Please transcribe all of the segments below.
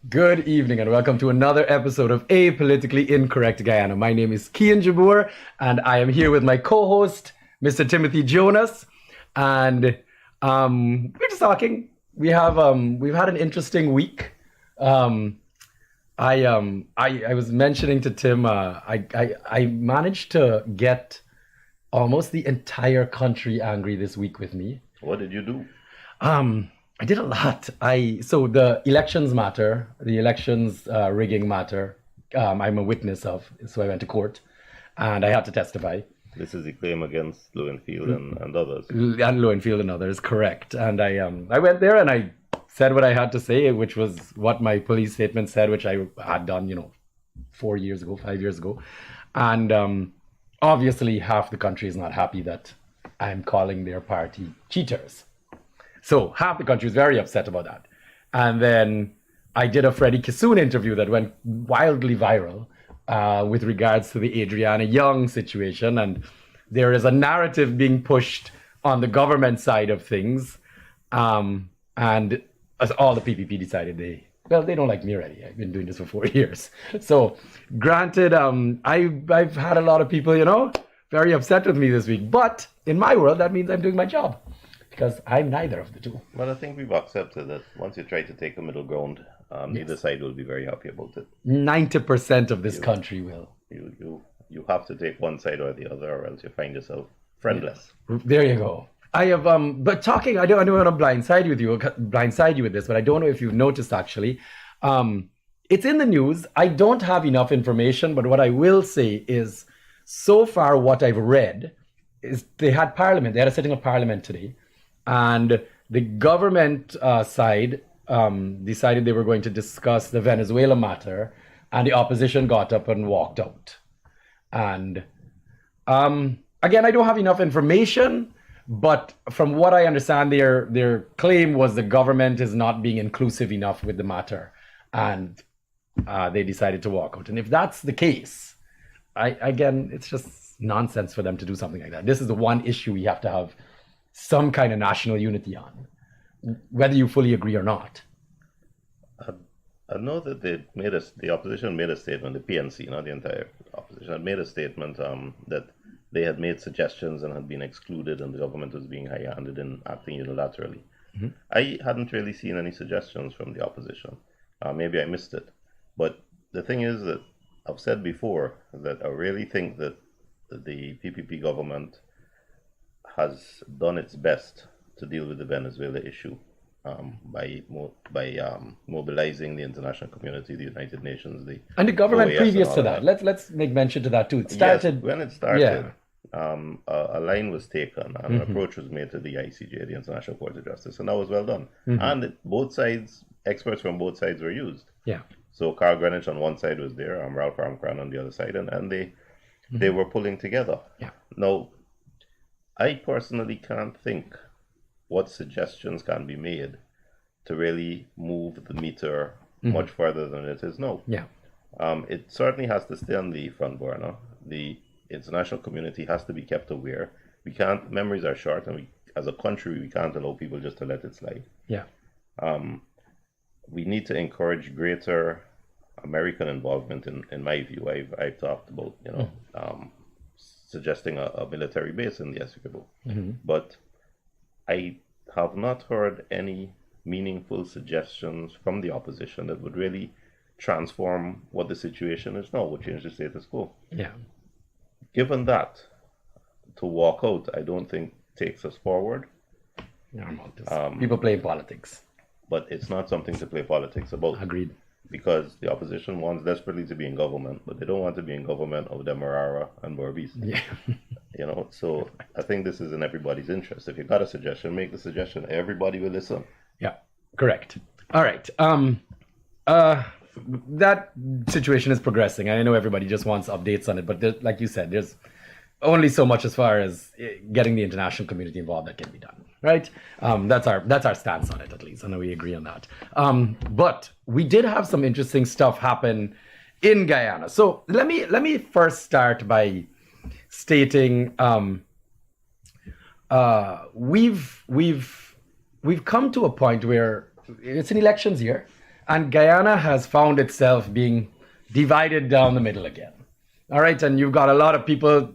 Good evening and welcome to another episode of aPolitically Incorrect Guyana. My name is Kian Jabour and I am here with my co-host, Mr. Timothy Jonas. And we're just talking. We've had an interesting week. I was mentioning to Tim, I managed to get almost the entire country angry this week with me. What did you do? I did a lot. So the elections matter, the elections rigging matter. I'm a witness of, so I went to court, and I had to testify. This is a claim against Lowenfield and others. And Lowenfield and others, correct. And I went there and I said what I had to say, which was what my police statement said, which I had done, 4 years ago, 5 years ago. And obviously half the country is not happy that I'm calling their party cheaters. So half the country is very upset about that. And then I did a Freddie Kissoon interview that went wildly viral with regards to the Adriana Young situation. And there is a narrative being pushed on the government side of things. And as all the PPP decided they don't like me already. I've been doing this for 4 years. So granted, I've had a lot of people, very upset with me this week. But in my world, that means I'm doing my job. Because I'm neither of the two. Well, I think we've accepted that once you try to take a middle ground, neither side will be very happy about it. 90% of this country will. You have to take one side or the other, or else you find yourself friendless. There you go. I have but talking, I don't want to blindside you with this, but I don't know if you've noticed actually. It's in the news. I don't have enough information, but what I will say is so far what I've read is they had parliament. They had a sitting of parliament today. And the government side decided they were going to discuss the Venezuela matter, and the opposition got up and walked out. And again, I don't have enough information, but from what I understand, their claim was the government is not being inclusive enough with the matter, and they decided to walk out. And if that's the case, again, it's just nonsense for them to do something like that. This is the one issue we have to have some kind of national unity on, whether you fully agree or not. I know that the opposition made a statement, the PNC, not the entire opposition, had made a statement that they had made suggestions and had been excluded, and the government was being high-handed in acting unilaterally. Mm-hmm. I hadn't really seen any suggestions from the opposition. Maybe I missed it. But the thing is that I've said before that I really think that the PPP government has done its best to deal with the Venezuela issue by mobilizing the international community, the United Nations, and the government OAS previous to that. Let's make mention to that too. It started yes, when it started. A line was taken and an approach was made to the ICJ, the International Court of Justice, and that was well done. Mm-hmm. And both sides, experts from both sides were used. Yeah. So Carl Greenwich on one side was there, Ralph Armstrong on the other side, and they were pulling together. Yeah. Now, I personally can't think what suggestions can be made to really move the meter much further than it is now. Yeah. It certainly has to stay on the front burner. The international community has to be kept aware. Memories are short, and as a country, we can't allow people just to let it slide. Yeah. We need to encourage greater American involvement, in my view. I've talked about, suggesting a military base in the Essequibo. Mm-hmm. But I have not heard any meaningful suggestions from the opposition that would really transform what the situation is now, would change the status quo. Yeah. Given that, to walk out, I don't think takes us forward. People play politics. But it's not something to play politics about. Agreed. Because the opposition wants desperately to be in government, but they don't want to be in government of Demerara and Borbis. Yeah. So I think this is in everybody's interest. If you got a suggestion, make the suggestion. Everybody will listen. Yeah, correct. All right. That situation is progressing. I know everybody just wants updates on it, but like you said, there's only so much as far as getting the international community involved that can be done, right? That's our stance on it, at least. I know we agree on that. But we did have some interesting stuff happen in Guyana. So let me first start by stating we've come to a point where it's an elections year, And Guyana has found itself being divided down the middle again. All right. And you've got a lot of people,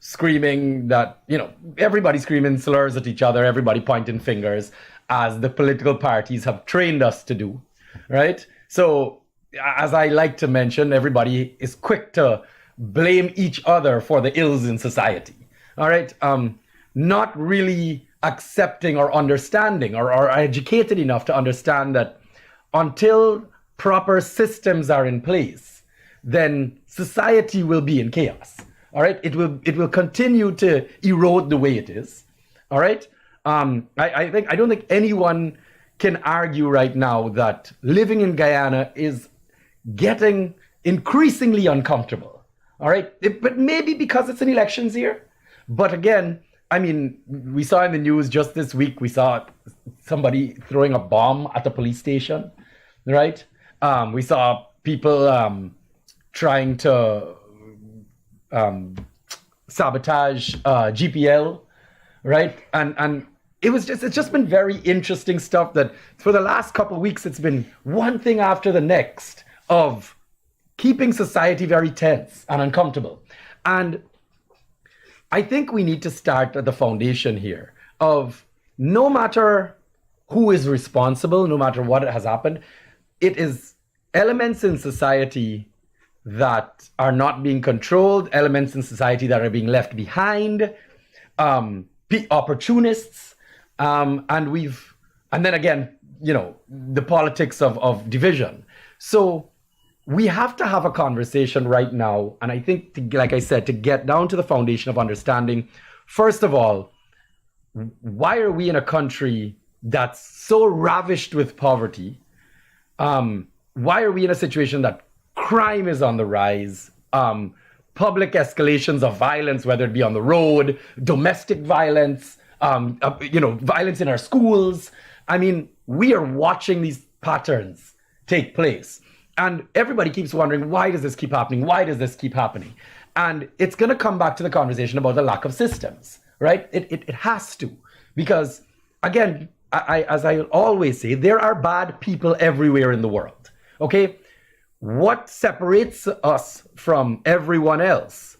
screaming that, everybody screaming slurs at each other, everybody pointing fingers, as the political parties have trained us to do. Right. So, as I like to mention, everybody is quick to blame each other for the ills in society. All right. Not really accepting or understanding or educated enough to understand that until proper systems are in place, then society will be in chaos. All right. It will continue to erode the way it is. All right. I don't think anyone can argue right now that living in Guyana is getting increasingly uncomfortable. All right. But maybe because it's an elections year. But again, I mean, we saw in the news just this week, we saw somebody throwing a bomb at a police station, right? We saw people trying to sabotage GPL, right? And it's just been very interesting stuff that for the last couple of weeks, it's been one thing after the next of keeping society very tense and uncomfortable. And I think we need to start at the foundation here of no matter who is responsible, no matter what has happened, it is elements in society that are not being controlled, elements in society that are being left behind, opportunists, and then again, the politics of division. So we have to have a conversation right now. And I think, like I said, to get down to the foundation of understanding, first of all, why are we in a country that's so ravished with poverty? Why are we in a situation that crime is on the rise? Public escalations of violence, whether it be on the road, domestic violence, violence in our schools. I mean, we are watching these patterns take place. And everybody keeps wondering, why does this keep happening? Why does this keep happening? And it's going to come back to the conversation about the lack of systems, right? It has to. Because, again, as I always say, there are bad people everywhere in the world, okay? What separates us from everyone else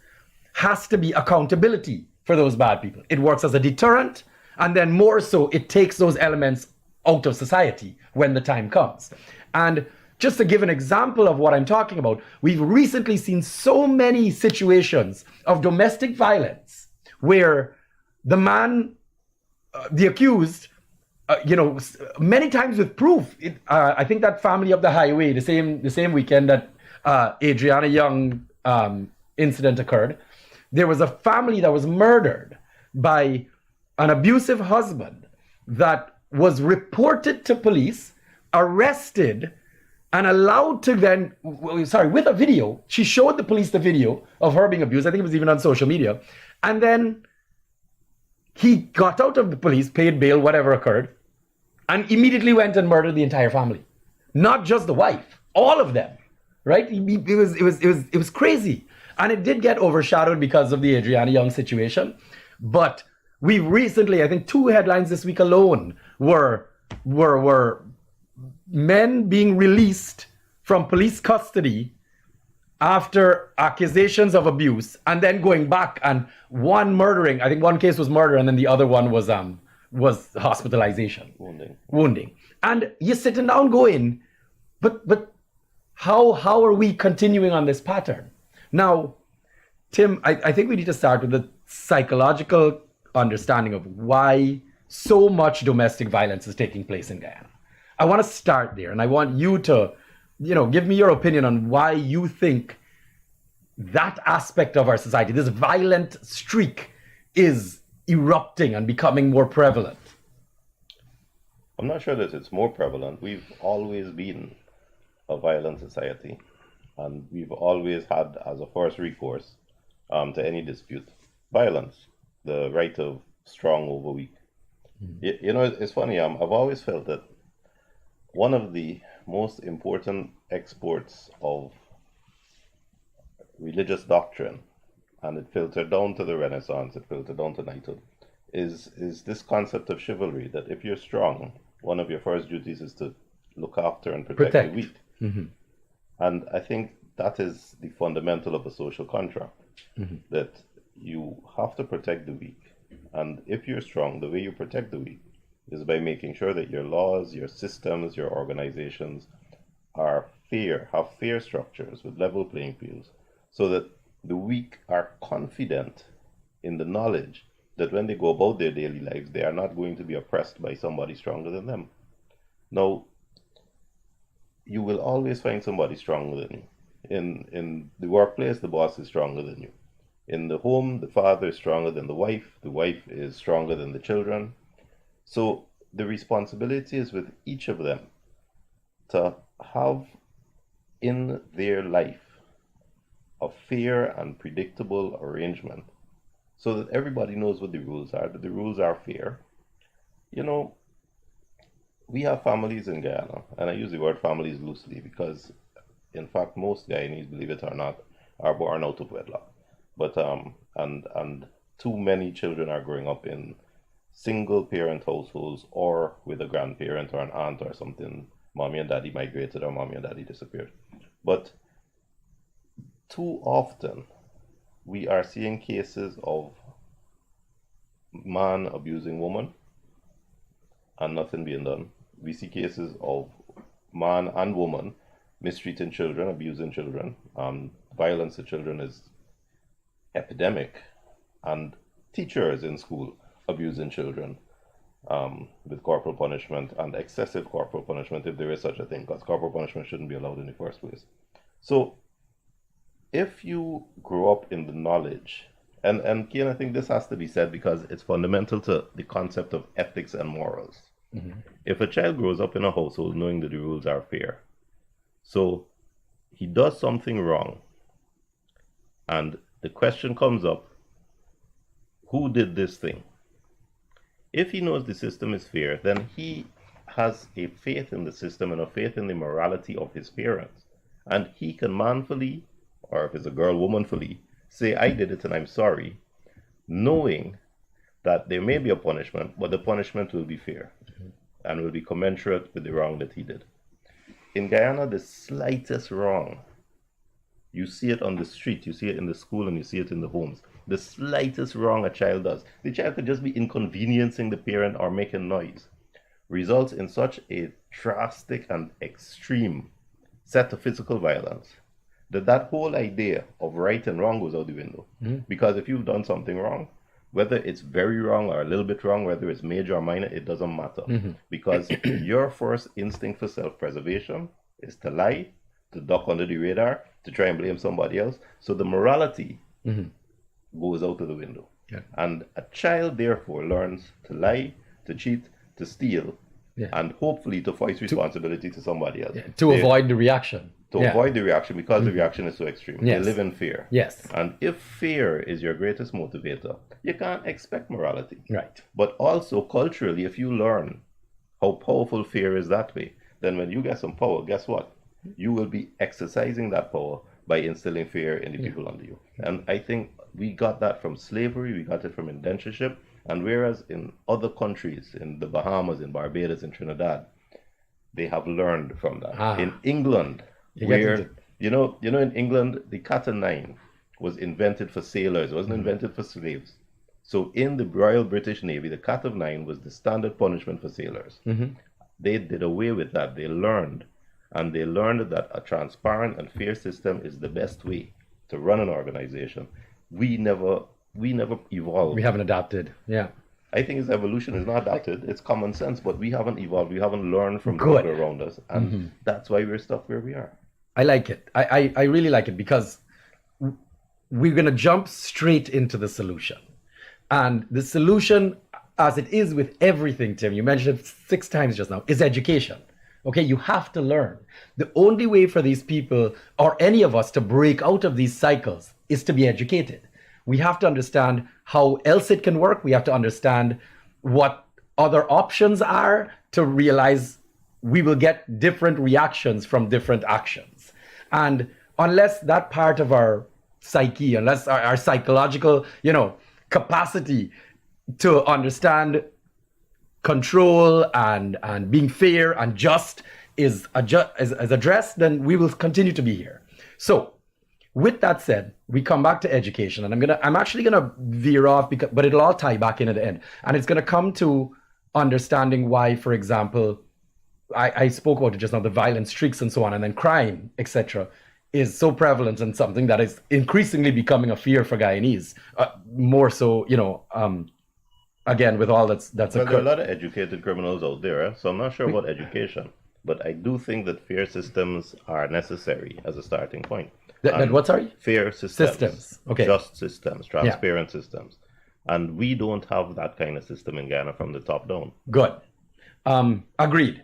has to be accountability for those bad people. It works as a deterrent, and then more so, it takes those elements out of society when the time comes. And just to give an example of what I'm talking about, we've recently seen so many situations of domestic violence where the man, the accused, many times with proof. I think that family up the highway, the same weekend that Adriana Young incident occurred, there was a family that was murdered by an abusive husband that was reported to police, arrested, and allowed to then, with a video, she showed the police the video of her being abused. I think it was even on social media. And then he got out of the police, paid bail, whatever occurred, and immediately went and murdered the entire family. Not just the wife, all of them, right? It was crazy. And it did get overshadowed because of the Adriana Young situation. But we recently, I think 2 headlines this week alone were men being released from police custody after accusations of abuse, and then going back and one murdering. I think one case was murder, and then the other one was hospitalization, wounding. And you're sitting down going, but how are we continuing on this pattern? Now, Tim, I think we need to start with the psychological understanding of why so much domestic violence is taking place in Guyana. I want to start there, and I want you to, give me your opinion on why you think that aspect of our society, this violent streak, is erupting and becoming more prevalent. I'm not sure that it's more prevalent. We've always been a violent society, and we've always had as a first recourse to any dispute violence, the right of strong over weak. It's funny. I've always felt that one of the most important exports of religious doctrine, and it filtered down to the Renaissance, it filtered down to knighthood, is this concept of chivalry, that if you're strong, one of your first duties is to look after and protect the weak. Mm-hmm. And I think that is the fundamental of a social contract, that you have to protect the weak. And if you're strong, the way you protect the weak is by making sure that your laws, your systems, your organizations are fair, have fair structures with level playing fields, so that the weak are confident in the knowledge that when they go about their daily lives, they are not going to be oppressed by somebody stronger than them. Now, you will always find somebody stronger than you. In the workplace, the boss is stronger than you. In the home, the father is stronger than the wife is stronger than the children. So the responsibility is with each of them to have in their life a fair and predictable arrangement so that everybody knows what the rules are, that the rules are fair. You know, we have families in Guyana, and I use the word families loosely because, in fact, most Guyanese, believe it or not, are born out of wedlock. But and too many children are growing up in single parent households or with a grandparent or an aunt or something. Mommy and daddy migrated or mommy and daddy disappeared. But too often we are seeing cases of man abusing woman and nothing being done. We see cases of man and woman mistreating children, abusing children. Violence to children is epidemic, and teachers in school abusing children with corporal punishment and excessive corporal punishment, if there is such a thing, because corporal punishment shouldn't be allowed in the first place. So if you grow up in the knowledge, and Kian, I think this has to be said because it's fundamental to the concept of ethics and morals. If a child grows up in a household knowing that the rules are fair, so he does something wrong, and the question comes up, who did this thing? If he knows the system is fair, then he has a faith in the system and a faith in the morality of his parents. And he can manfully, or if it's a girl, womanfully, say, I did it and I'm sorry, knowing that there may be a punishment, but the punishment will be fair and will be commensurate with the wrong that he did. In Guyana, the slightest wrong, you see it on the street, you see it in the school, and you see it in the homes. The slightest wrong a child does, the child could just be inconveniencing the parent or making noise, results in such a drastic and extreme set of physical violence that whole idea of right and wrong goes out the window. Because if you've done something wrong, whether it's very wrong or a little bit wrong, whether it's major or minor, it doesn't matter. Because your first instinct for self-preservation is to lie, to duck under the radar, to try and blame somebody else. So the morality goes out of the window. And a child therefore learns to lie, to cheat, to steal, and hopefully to voice responsibility to somebody else. To avoid the reaction. Avoid the reaction, because the reaction is so extreme. They live in fear. And if fear is your greatest motivator, you can't expect morality. Right. But also culturally, if you learn how powerful fear is that way, then when you get some power, guess what? You will be exercising that power by instilling fear in the people under you. And I think we got that from slavery, we got it from indentureship, and whereas in other countries, in the Bahamas, in Barbados, in Trinidad, they have learned from that. In England, where, you know, in England, the cat o' nine was invented for sailors, it wasn't invented for slaves. So in the Royal British Navy, the cat of nine was the standard punishment for sailors. They did away with that. They learned that a transparent and fair system is the best way to run an organization. We never evolved. We haven't adapted. I think it's evolution is not adapted. It's common sense, but we haven't evolved. We haven't learned from the people around us, and that's why we're stuck where we are. I like it. I really like it because we're gonna jump straight into the solution, and the solution, as it is with everything, Tim, you mentioned it 6 times just now, is education. Okay, you have to learn. The only way for these people or any of us to break out of these cycles is to be educated. We have to understand how else it can work. We have to understand what other options are to realize we will get different reactions from different actions. And unless that part of our psyche, unless our psychological, capacity to understand control and being fair and just is addressed, then we will continue to be here. So, with that said, we come back to education, and I'm actually gonna veer off but it'll all tie back in at the end, and it's gonna come to understanding why, for example, I spoke about it just now, the violent streaks and so on, and then crime, etc., is so prevalent and something that is increasingly becoming a fear for Guyanese, more so, again, with all that's Well, there are a occurred. lot of educated criminals out there, so I'm not sure about education, but I do think that fair systems are necessary as a starting point. That what, sorry? Fair systems. Systems, okay. Just systems, transparent systems. And we don't have that kind of system in Ghana from the top down. Good. Agreed.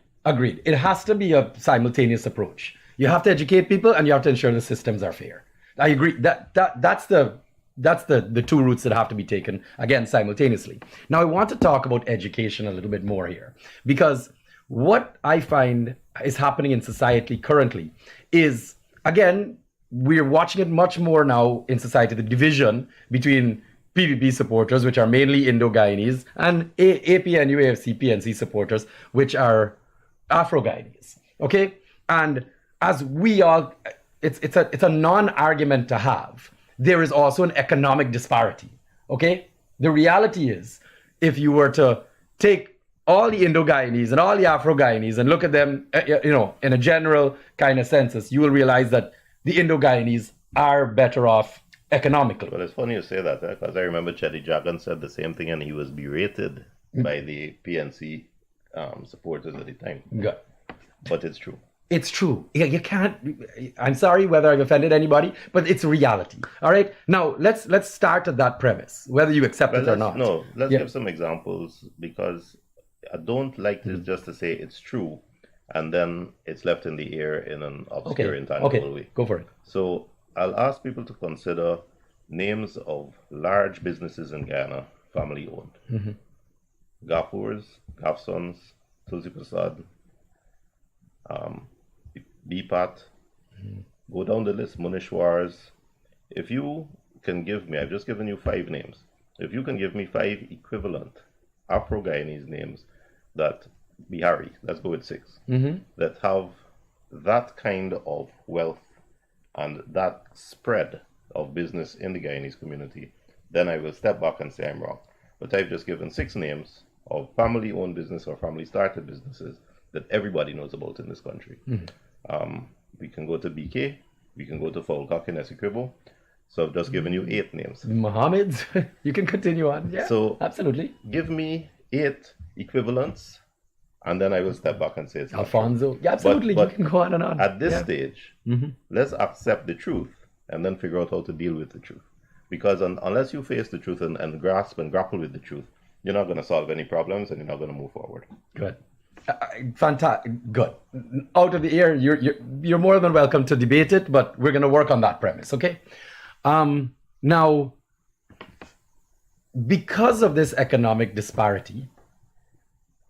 It has to be a simultaneous approach. You have to educate people, and you have to ensure the systems are fair. I agree. That's the two routes that have to be taken, again, simultaneously. Now, I want to talk about education a little bit more here, because what I find is happening in society currently is, again, we're watching it much more now in society, the division between PPP supporters, which are mainly Indo-Guyanese, and APNU, AFC, PNC supporters, which are Afro-Guyanese. Okay? And as we all, it's a non-argument to have. There is also an economic disparity. Okay? The reality is, if you were to take all the Indo-Guyanese and all the Afro-Guyanese and look at them, in a general kind of census, you will realize that the Indo-Guyanese are better off economically. Well, it's funny you say that, because I remember Chetty Jagan said the same thing, and he was berated by the PNC supporters at the time. Good. But it's true. It's true. You can't. I'm sorry whether I've offended anybody, but it's a reality. All right. Now let's start at that premise, whether you accept it or not. No, let's give some examples, because I don't like this just to say it's true, and then it's left in the air in an obscure, intangible way. Go for it. So I'll ask people to consider names of large businesses in Ghana, family owned. Gafurs, Gafsons, Tulsi Prasad, BPAT, go down the list, Munishwars. If you can give me, I've just given you 5 names. If you can give me 5 equivalent Afro-Guyanese names that, Bihari, let's go with 6, that have that kind of wealth and that spread of business in the Guyanese community, then I will step back and say I'm wrong. But I've just given 6 names of family-owned business or family-started businesses that everybody knows about in this country. We can go to BK, we can go to Falcock and Essequibo. So I've just given you 8 names. Mohammed's, you can continue on. Yeah, so absolutely. Give me 8 equivalents, and then I will step back and say it's Alfonso. Yeah, absolutely. But you can go on and on. At this stage, let's accept the truth and then figure out how to deal with the truth. Because unless you face the truth and grasp and grapple with the truth, you're not going to solve any problems, and you're not going to move forward. Good. Fantastic. Good. Out of the air, you're more than welcome to debate it, but we're going to work on that premise, okay? Now, because of this economic disparity,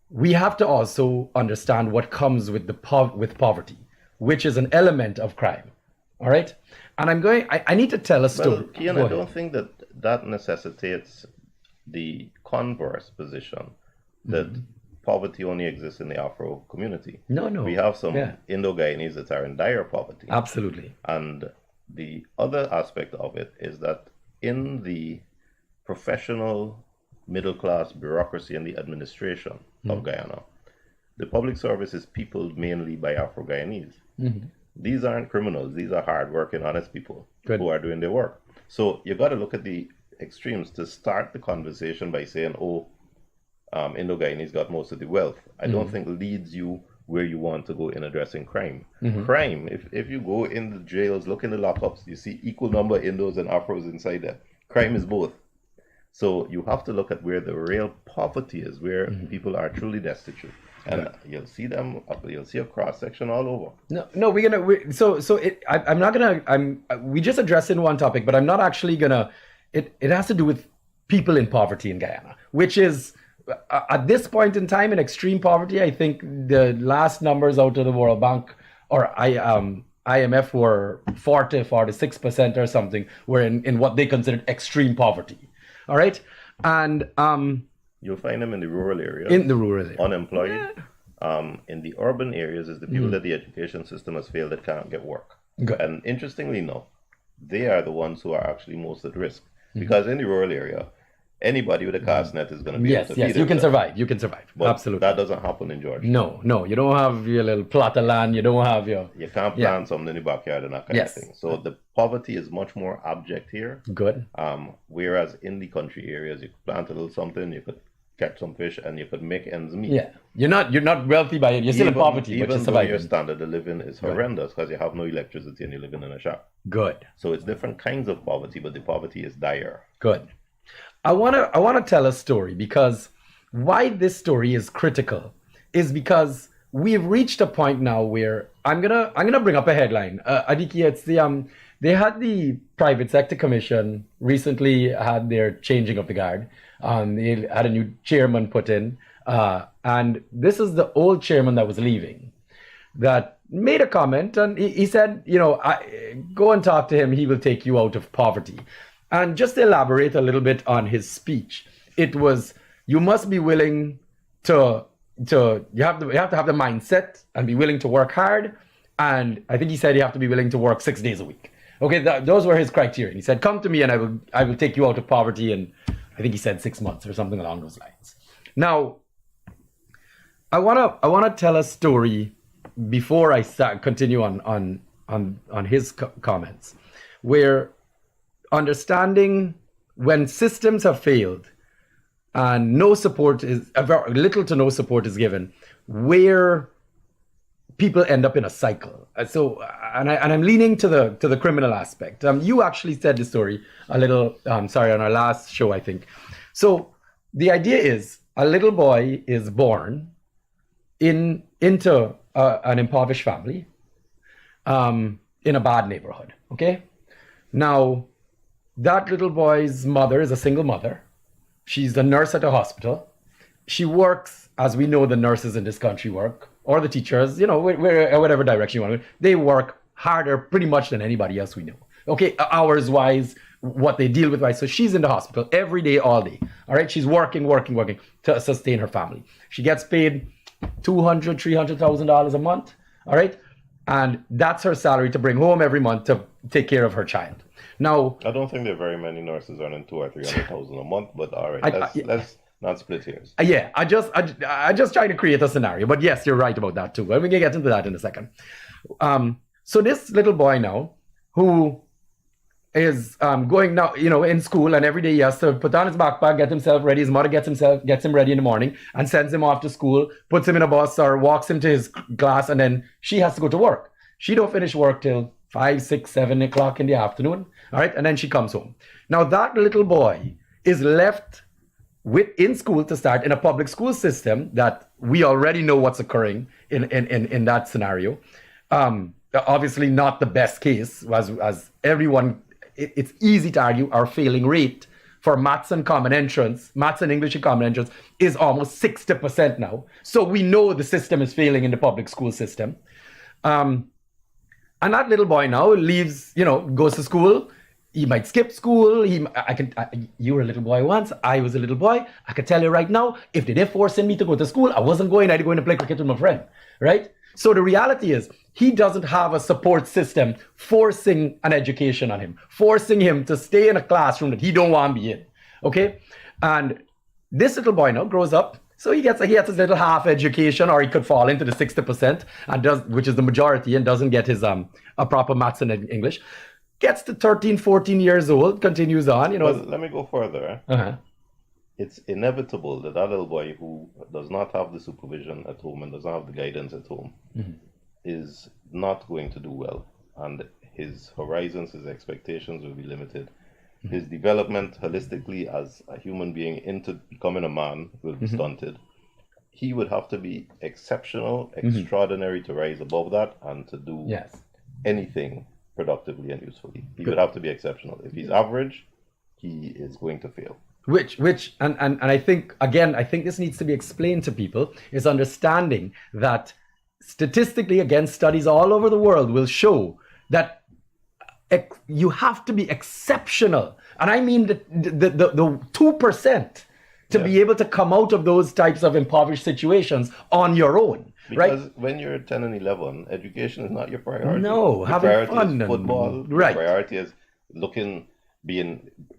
we have to also understand what comes with with poverty, which is an element of crime. All right? And I need to tell a story. Well, Kian, I don't think that necessitates the converse position that poverty only exists in the Afro community. No. We have some Indo-Guyanese that are in dire poverty. Absolutely. And the other aspect of it is that in the professional middle-class bureaucracy and the administration of Guyana, the public service is peopled mainly by Afro-Guyanese. These aren't criminals. These are hard-working, honest people who are doing their work. So you got to look at the extremes to start the conversation by saying, Indo-Guyanese got most of the wealth. I don't think leads you where you want to go in addressing crime. Crime, if you go in the jails, look in the lockups, you see equal number of Indos and Afros inside there. Crime is both. So you have to look at where the real poverty is, where people are truly destitute. And you'll see them, you'll see a cross section all over. No, I'm not gonna, we just addressed in one topic, but I'm not actually gonna, it has to do with people in poverty in Guyana, which is, at this point in time, in extreme poverty. I think the last numbers out of the World Bank or IMF were 46% or something, were in what they considered extreme poverty. All right? And you'll find them in the rural areas. In the rural area. Unemployed, in the urban areas is the people that the education system has failed that can't get work. Good. And interestingly enough, they are the ones who are actually most at risk. Because in the rural area, anybody with a cast net is going to be able to feed Yes, you can itself. survive. You can survive. But Absolutely. that doesn't happen in Georgia. No, you don't have your little plot of land. You don't have your. You can't plant something in the backyard and that kind Yes. of thing. So the poverty is much more abject here. Good. Whereas in the country areas, you could plant a little something, you could catch some fish, and you could make ends meet. Yeah, you're not wealthy by it. You're still in poverty, but Even you're though surviving. your standard of living is horrendous because you have no electricity and you're living in a shack. Good. So it's different kinds of poverty, but the poverty is dire. Good. I wanna tell a story because why this story is critical is because we've reached a point now where I'm gonna bring up a headline. Adiki, it's they had the Private Sector Commission recently had their changing of the guard. They had a new chairman put in, and this is the old chairman that was leaving that made a comment, and he said, go and talk to him. He will take you out of poverty. And just to elaborate a little bit on his speech, it was, you must be willing you have to have the mindset and be willing to work hard. And I think he said you have to be willing to work 6 days a week. Okay, those were his criteria. He said, come to me and I will take you out of poverty. And I think he said 6 months or something along those lines. Now, I wanna tell a story before I continue on his comments, where understanding when systems have failed and little to no support is given, where people end up in a cycle. So, and I'm leaning to the criminal aspect. You actually said the story a little. Sorry, on our last show, I think. So the idea is a little boy is born into an impoverished family, in a bad neighborhood. Okay, now that little boy's mother is a single mother. She's a nurse at a hospital. She works, as we know the nurses in this country work, or the teachers, whatever direction you want to. They work harder pretty much than anybody else we know. Okay, hours-wise, what they deal with, right? So she's in the hospital every day, all day. All right, she's working to sustain her family. She gets paid $200,000, $300,000 a month. All right, and that's her salary to bring home every month to take care of her child. Now, I don't think there are very many nurses earning $200,000 or $300,000 a month, but all right, let's not split hairs. Yeah, I just try to create a scenario, but yes, you're right about that too. And we can get into that in a second. So this little boy now, who is going now, in school, and every day he has to put on his backpack, get himself ready. His mother gets him ready in the morning and sends him off to school, puts him in a bus or walks him to his class, and then she has to go to work. She don't finish work till 5, 6, 7 o'clock in the afternoon. All right, and then she comes home. Now that little boy is left in school to start in a public school system that we already know what's occurring in that scenario. Obviously not the best case, as everyone, it's easy to argue our failing rate for maths and English and common entrance is almost 60% now. So we know the system is failing in the public school system. And that little boy now leaves, goes to school. He might skip school. You were a little boy once. I was a little boy. I could tell you right now, if they did forcing me to go to school, I wasn't going. I'd go to play cricket with my friend, right? So the reality is, he doesn't have a support system forcing an education on him, forcing him to stay in a classroom that he don't want to be in, okay? And this little boy now grows up, so he gets his little half education, or he could fall into the 60% which is the majority, and doesn't get his a proper maths and English. Gets to 13, 14 years old, continues on, Well, let me go further. Uh-huh. It's inevitable that little boy who does not have the supervision at home and does not have the guidance at home is not going to do well. And his horizons, his expectations will be limited. His development holistically as a human being into becoming a man will be stunted. He would have to be exceptional, extraordinary to rise above that and to do anything productively and usefully. He would have to be exceptional. If he's average, he is going to fail. And I think, again, this needs to be explained to people, is understanding that statistically, again, studies all over the world will show that you have to be exceptional. And I mean the 2% to be able to come out of those types of impoverished situations on your own. right? Because when you're 10 and 11, education is not your priority. No, Your having priority fun is football. and Your right. priority is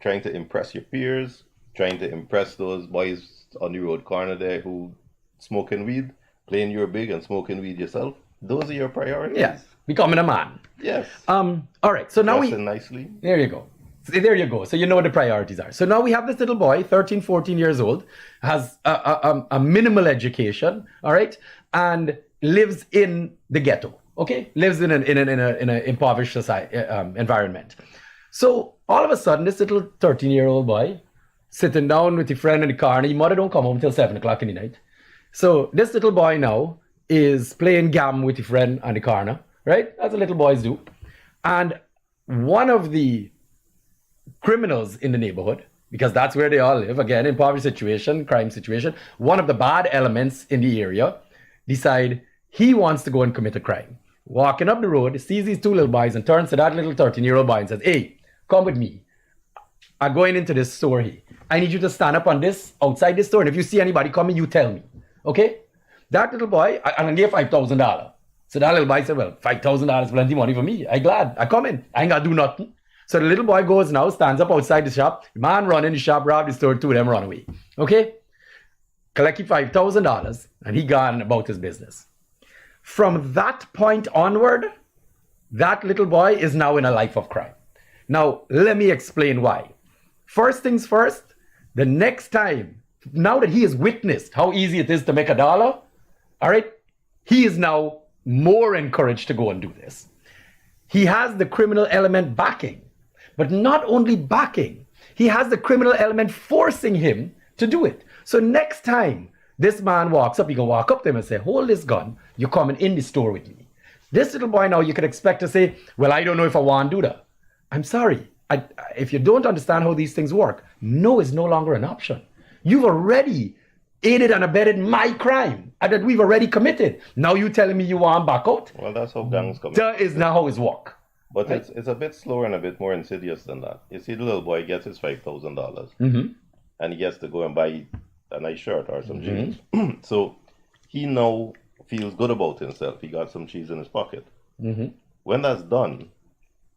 trying to impress your peers, trying to impress those boys on the road corner there who smoking weed, playing you're big and smoking weed yourself. Those are your priorities. Yeah, becoming a man. Yes. All right. So now Dressing nicely. there you go. There you go. So you know what the priorities are. So now we have this little boy, 13, 14 years old, has a minimal education, all right, and lives in the ghetto, okay? Lives in an impoverished society, environment. So all of a sudden, this little 13-year-old boy sitting down with his friend in the car, and his mother don't come home till 7 o'clock in the night. So this little boy now is playing gam with his friend on the corner, right? That's what little boys do. And one of the criminals in the neighborhood, because that's where they all live, again, impoverished situation, crime situation, one of the bad elements in the area decide he wants to go and commit a crime. Walking up the road, sees these two little boys and turns to that little 13-year-old boy and says, hey, come with me. I'm going into this store here. I need you to stand up on this, outside this store, and if you see anybody coming, you tell me. Okay? That little boy, and I gave $5,000. So that little boy said, well, $5,000 is plenty money for me. I glad. I come in. I ain't got to do nothing. So the little boy goes now, stands up outside the shop. The man run in the shop, rob the store, two of them run away. Okay? Collect $5,000, and he gone about his business. From that point onward, that little boy is now in a life of crime. Now, let me explain why. First things first, the next time, now that he has witnessed how easy it is to make $1, all right, he is now more encouraged to go and do this. He has the criminal element backing, but not only backing, he has the criminal element forcing him to do it. So next time this man walks up, you can walk up to him and say, hold this gun, you're coming in the store with me. This little boy now, you can expect to say, well, I don't know if I want to do that. I'm sorry. If you don't understand how these things work, no is no longer an option. You've already aided and abetted my crime that we've already committed. Now you telling me you want back out? Well, that's how gangs come. That is not how it's work. But right? it's a bit slower and a bit more insidious than that. You see, the little boy gets his $5,000, and he gets to go and buy a nice shirt or some jeans. So he now feels good about himself. He got some cheese in his pocket. When that's done,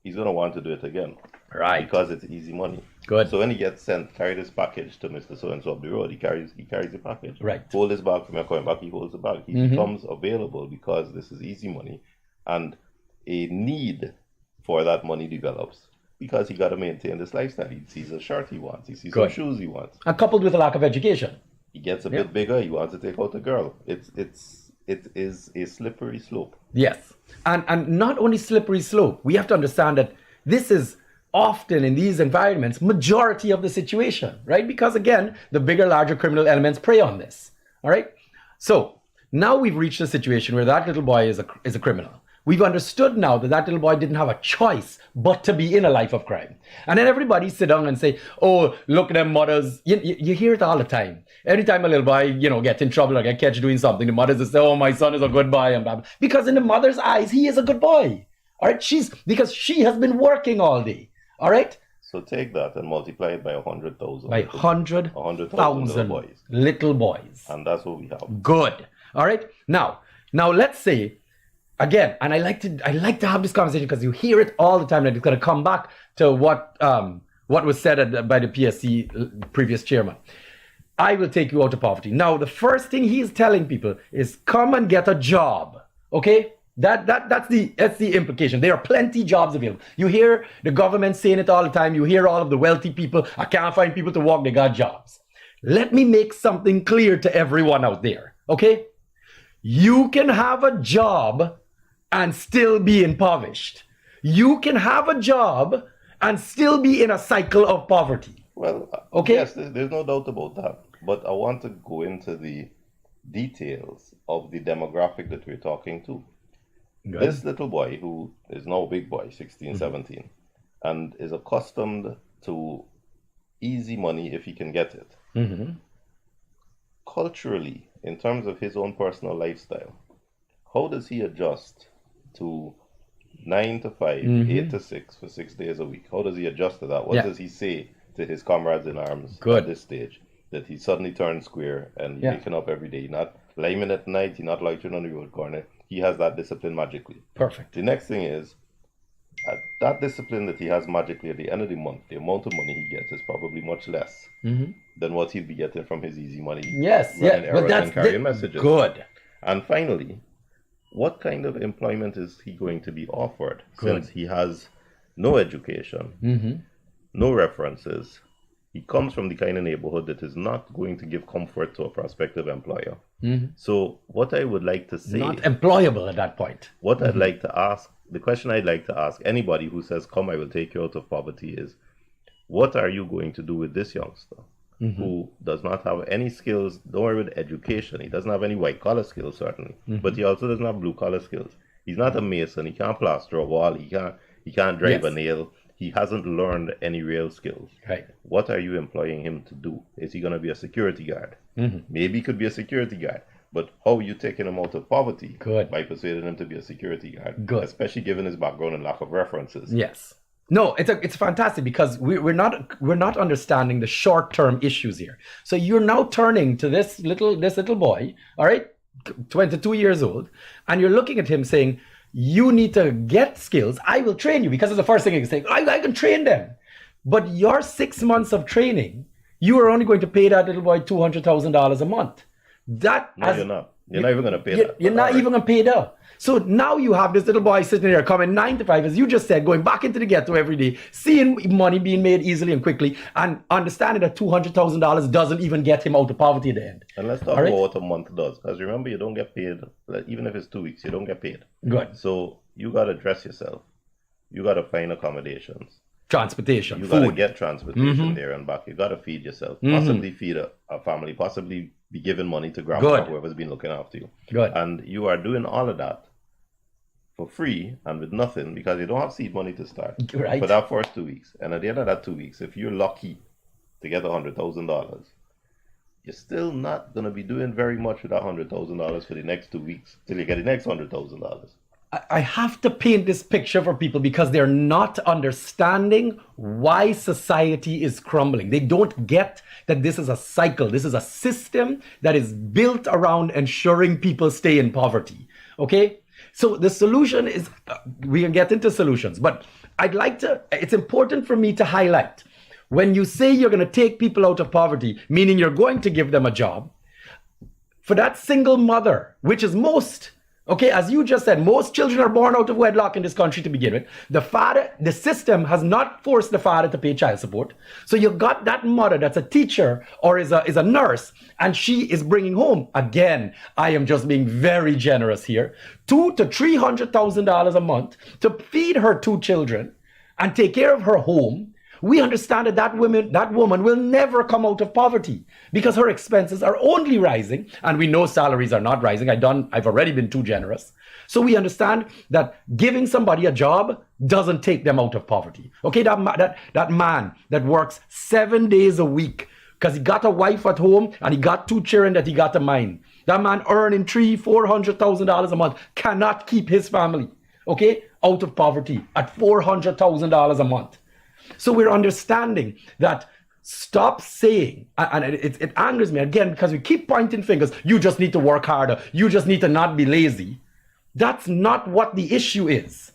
he's going to want to do it again. Right. Because it's easy money. Good. So when he gets sent, carry this package to Mr. So-and-so up the road, he carries the package. Right. Hold his bag from your coming back, he holds the bag. He becomes available because this is easy money. And a need for that money develops because he got to maintain this lifestyle. He sees a shirt he wants. He sees some shoes he wants. And coupled with a lack of education. He gets a bit bigger. He wants to take out a girl. It is a slippery slope. Yes. And not only slippery slope, we have to understand that this is often in these environments, majority of the situation, right? Because again, the bigger, larger criminal elements prey on this. All right. So now we've reached a situation where that little boy is a criminal. We've understood now that little boy didn't have a choice but to be in a life of crime. And then everybody sit down and say, oh, look at them mothers. You hear it all the time. Every time a little boy, gets in trouble or get catch doing something, the mothers will say, oh, my son is a good boy. And blah, blah. Because in the mother's eyes, he is a good boy. All right. Because she has been working all day. All right. So take that and multiply it by 100,000. By 100,000 little boys. And that's what we have. Good. All right. Now let's say, again, and I like to have this conversation because you hear it all the time, and it's going to come back to what was said by the PSC previous chairman. I will take you out of poverty. Now, the first thing he is telling people is come and get a job. Okay, that's the implication. There are plenty jobs available. You hear the government saying it all the time. You hear all of the wealthy people. I can't find people to work. They got jobs. Let me make something clear to everyone out there. Okay, you can have a job and still be impoverished. You can have a job and still be in a cycle of poverty. Well, okay. Yes, there's no doubt about that. But I want to go into the details of the demographic that we're talking to. Good. This little boy, who is now a big boy, 16, 17, and is accustomed to easy money if he can get it. Culturally, in terms of his own personal lifestyle, how does he adjust to 9 to 5, 8 to 6 for 6 days a week? How does he adjust to that? What does he say to his comrades in arms at this stage? That he suddenly turns square and waking up every day, not lineman at night, he's not loitering on the road corner. He has that discipline magically. Perfect. The next thing is, that discipline that he has magically at the end of the month, the amount of money he gets is probably much less than what he'd be getting from his easy money. Yes, running yeah, but errands that's and carrying messages. good. And finally, what kind of employment is he going to be offered since he has no education, no references? He comes from the kind of neighborhood that is not going to give comfort to a prospective employer. So what I would like to say, Not employable at that point. what I'd like to ask, the question I'd like to ask anybody who says, come, I will take you out of poverty is, what are you going to do with this youngster who does not have any skills, don't worry with education. He doesn't have any white collar skills, certainly, but he also doesn't have blue collar skills. He's not a mason. He can't plaster a wall. He can't drive a nail. He hasn't learned any real skills. Right. What are you employing him to do? Is he going to be a security guard? Maybe he could be a security guard. But how are you taking him out of poverty? Good. By persuading him to be a security guard. Good. Especially given his background and lack of references. Yes. No, it's fantastic because we're not understanding the short-term issues here. So you're now turning to this little boy, all right, 22 years old, and you're looking at him saying, you need to get skills. I will train you, because it's the first thing you can say. I can train them. But your 6 months of training, you are only going to pay that little boy $200,000 a month. No, you're not. You're not even going to pay that. You're not even going to pay that. So now you have this little boy sitting there coming 9 to 5, as you just said, going back into the ghetto every day, seeing money being made easily and quickly, and understanding that $200,000 doesn't even get him out of poverty at the end. And let's talk about what a month does. Because remember, you don't get paid, even if it's 2 weeks, you don't get paid. Good. So you got to dress yourself. You got to find accommodations. Transportation, You food. got to get transportation there and back. You got to feed yourself. Possibly feed a family. Possibly be given money to grandma, whoever's been looking after you. Good. And you are doing all of that for free and with nothing, because you don't have seed money to start Right. for that first 2 weeks. And at the end of that 2 weeks, if you're lucky to get $100,000, you're still not going to be doing very much with that $100,000 for the next 2 weeks till you get the next $100,000. I have to paint this picture for people because they're not understanding why society is crumbling. They don't get that this is a cycle. This is a system that is built around ensuring people stay in poverty. Okay? So the solution is, we can get into solutions, but it's important for me to highlight, when you say you're going to take people out of poverty, meaning you're going to give them a job, for that single mother, which is most, okay, as you just said, most children are born out of wedlock in this country to begin with. The system has not forced the father to pay child support. So you've got that mother that's a teacher or is a nurse, and she is bringing home, again, I am just being very generous here, $200,000 to $300,000 a month to feed her 2 children and take care of her home. We understand that woman will never come out of poverty because her expenses are only rising, and we know salaries are not rising. I've already been too generous. So we understand that giving somebody a job doesn't take them out of poverty. Okay, that man that works 7 days a week because he got a wife at home and he got 2 children that he got to mind. That man earning $300,000-$400,000 a month cannot keep his family, okay, out of poverty at $400,000 a month. So we're understanding that. Stop saying, and it angers me again because we keep pointing fingers, you just need to work harder, you just need to not be lazy. That's not what the issue is.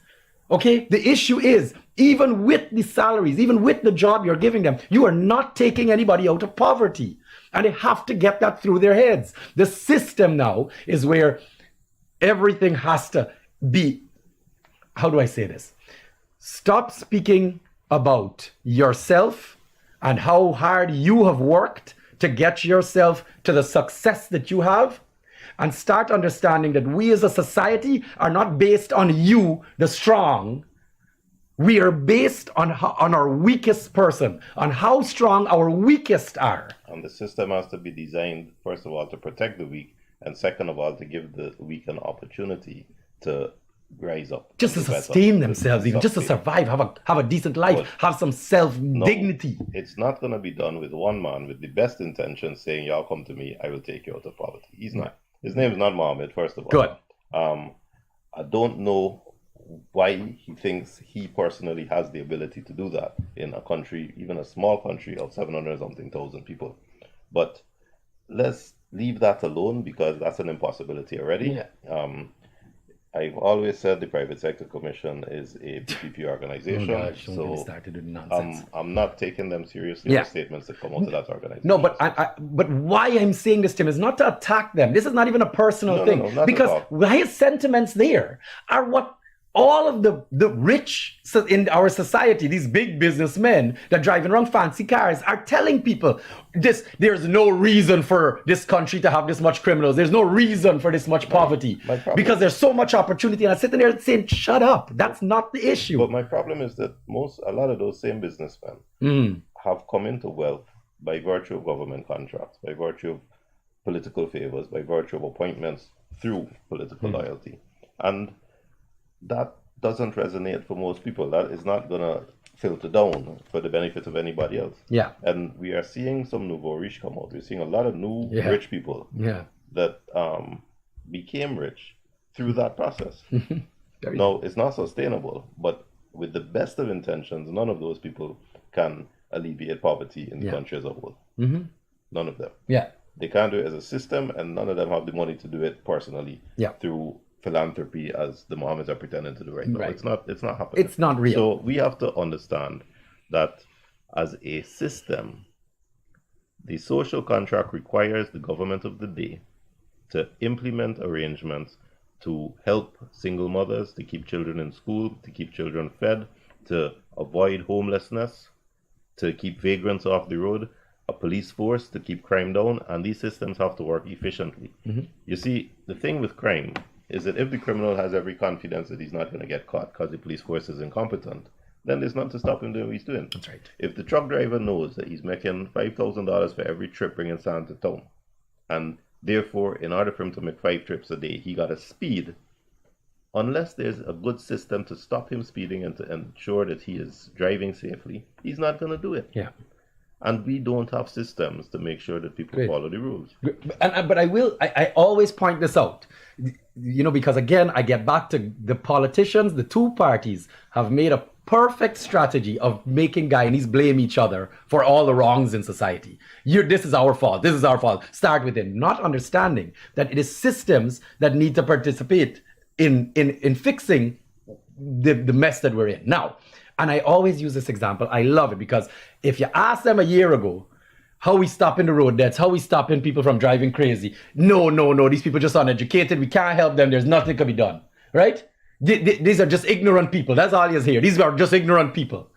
Okay? The issue is, even with the salaries, even with the job you're giving them, you are not taking anybody out of poverty. And they have to get that through their heads. The system now is where everything has to be, how do I say this? Stop speaking about yourself and how hard you have worked to get yourself to the success that you have, and start understanding that we as a society are not based on you, the strong. We are based on our weakest person, on how strong our weakest are. And the system has to be designed, first of all, to protect the weak, and second of all, to give the weak an opportunity to rise up. Just to sustain themselves, even just to survive, have a decent life, have some self-dignity. No, it's not going to be done with one man with the best intentions saying, y'all come to me, I will take you out of poverty. He's not. His name is not Mohammed, first of all. Good. I don't know why he thinks he personally has the ability to do that in a country, even a small country of 700 something thousand people. But let's leave that alone because that's an impossibility already. I've always said the Private Sector Commission is a PPP organization. Oh gosh, don't get me so started with nonsense. I'm not taking them seriously. The statements that come out of that organization. No, but but why I'm saying this, Tim, is not to attack them. This is not even a personal thing. No, not because at all. his sentiments there are what all of the rich in our society, these big businessmen that driving around fancy cars, are telling people there's no reason for this country to have this much criminals. There's no reason for this much poverty because there's so much opportunity. And I'm sitting there saying, shut up. That's not the issue. But my problem is that a lot of those same businessmen have come into wealth by virtue of government contracts, by virtue of political favors, by virtue of appointments through political loyalty. And that doesn't resonate for most people. That is not going to filter down for the benefit of anybody else. Yeah. And we are seeing some nouveau riche come out. We're seeing a lot of new rich people that became rich through that process. Now, it's not sustainable, but with the best of intentions, none of those people can alleviate poverty in the country as a whole. None of them. Yeah. They can't do it as a system, and none of them have the money to do it personally through philanthropy, as the Mohammeds are pretending to do right now. It's not happening. It's not real. So we have to understand that as a system, the social contract requires the government of the day to implement arrangements to help single mothers, to keep children in school, to keep children fed, to avoid homelessness, to keep vagrants off the road, a police force to keep crime down, and these systems have to work efficiently. You see, the thing with crime is that if the criminal has every confidence that he's not going to get caught because the police force is incompetent, then there's nothing to stop him doing what he's doing. That's right. If the truck driver knows that he's making $5,000 for every trip bringing sand to town, and therefore, in order for him to make 5 trips a day, he got to speed, unless there's a good system to stop him speeding and to ensure that he is driving safely, he's not going to do it. Yeah. And we don't have systems to make sure that people follow the rules. But I always point this out, because again, I get back to the politicians. The two parties have made a perfect strategy of making Guyanese blame each other for all the wrongs in society. This is our fault. This is our fault. Start within, not understanding that it is systems that need to participate in fixing the mess that we're in now. And I always use this example. I love it because if you ask them a year ago, how we stopping the road deaths, how we stopping people from driving crazy. No, these people are just uneducated. We can't help them. There's nothing can be done, right? These are just ignorant people. That's all you hear. These are just ignorant people.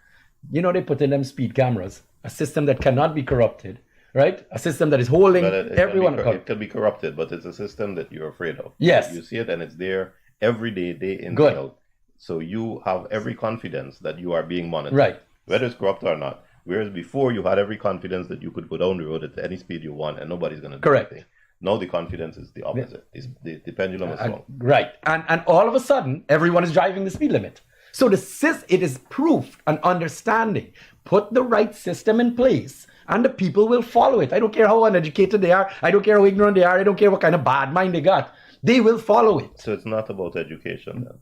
They put in them speed cameras, a system that cannot be corrupted, right? A system that is holding everyone accountable. It can be corrupted, but it's a system that you're afraid of. Yes. You see it and it's there every day, day in, day out. So you have every confidence that you are being monitored, right? Whether it's corrupt or not. Whereas before you had every confidence that you could go down the road at any speed you want and nobody's going to do anything. Now the confidence is the opposite. The pendulum is swung. Right. And all of a sudden, everyone is driving the speed limit. So it is proof and understanding. Put the right system in place and the people will follow it. I don't care how uneducated they are. I don't care how ignorant they are. I don't care what kind of bad mind they got. They will follow it. So it's not about education then.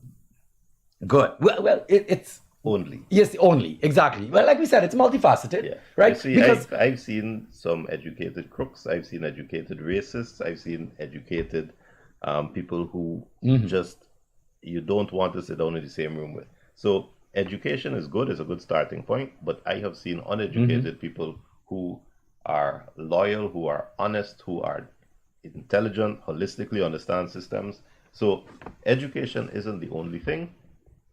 Good. Well, it's only. Yes, only. Exactly. Well, like we said, it's multifaceted, right? See, because I've seen some educated crooks. I've seen educated racists. I've seen educated people who just you don't want to sit down in the same room with. So education is good. It's a good starting point. But I have seen uneducated people who are loyal, who are honest, who are intelligent, holistically understand systems. So education isn't the only thing,